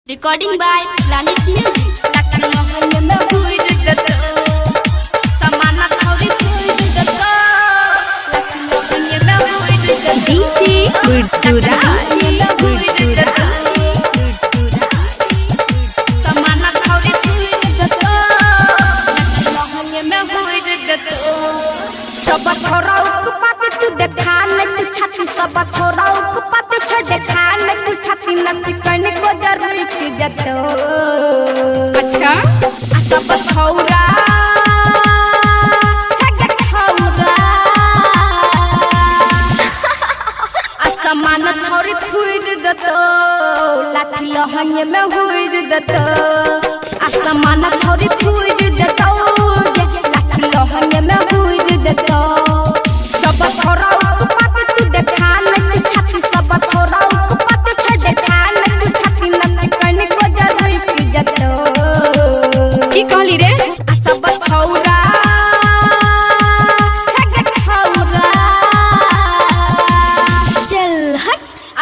Recording by Planet Music. DJ Gurturaj. सब छोरा पाते तू देखा ले तू छाती सब छोरा पाते छ देखा ले तू छाती नच कने को जरूरी की जतो अच्छा सब छोरा आसमान छोरी थुइर दतो लाठी लहंगे में हुइर दतो आसमान छोरी थुइर दतो लाठी लहंगे में हुइर दतो सब छोरा पाते तू देखा ले तू छाती सब छोरा पाते छ देखा ले तू छाती नच कने को जरूरी की जतो की कहली रे सब छोरा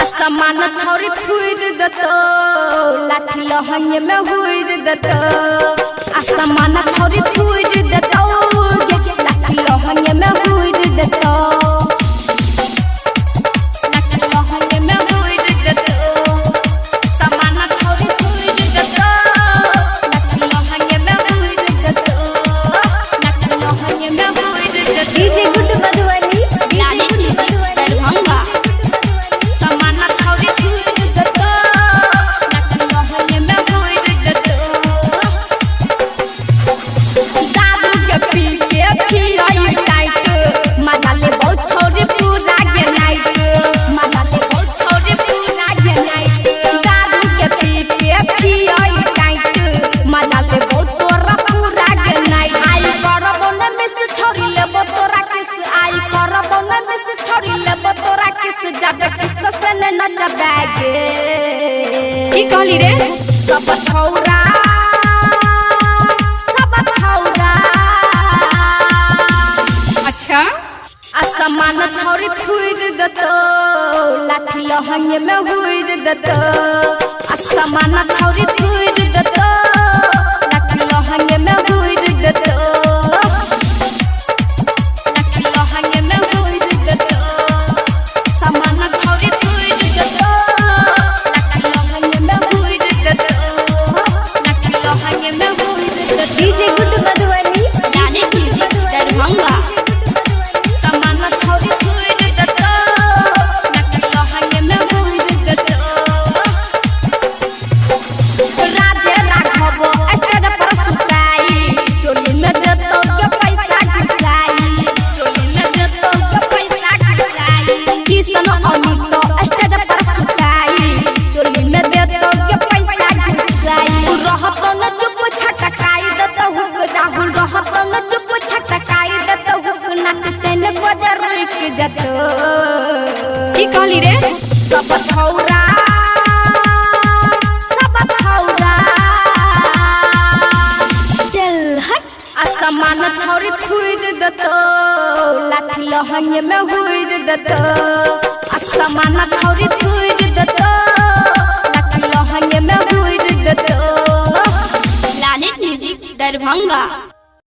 आसमान छोरी थुइर दतो लाठी लहंगे में हुइर दतो आसमान छोरी थुइर दतो लाठी लहंगे में हुइर दतो लाठी लहंगे में हुइर दतो आसमान छोरी थुइर दतो लाठी लहंगे में हुइर दतो लाठी लहंगे में हुइर दतो DJ Guddu Madhubani Planet Music Darbhanga. की कहली रे सब छौरा अच्छा आसमान छोरी थुइर दतो लाठी लहंगे में हुइर दतो आसमान छोरी थुइर दतो लाठी लहंगे में हुइर दतो लाठी लहंगे में हुइर दतो आसमान छोरी थुइर दतो लाठी लहंगे में हुइर दतो लाठी लहंगे में हुइर दतो DJ Guddu Madhubani Planet Music Darbhanga. की कहली रे सब छौरा चल हट आसमान छोरी थुइर दतो लाठी लहंगे में हुइर दतो आसमान छोरी थुइर दतो लाठी लहंगे में हुइर दतो Planet Music Darbhanga.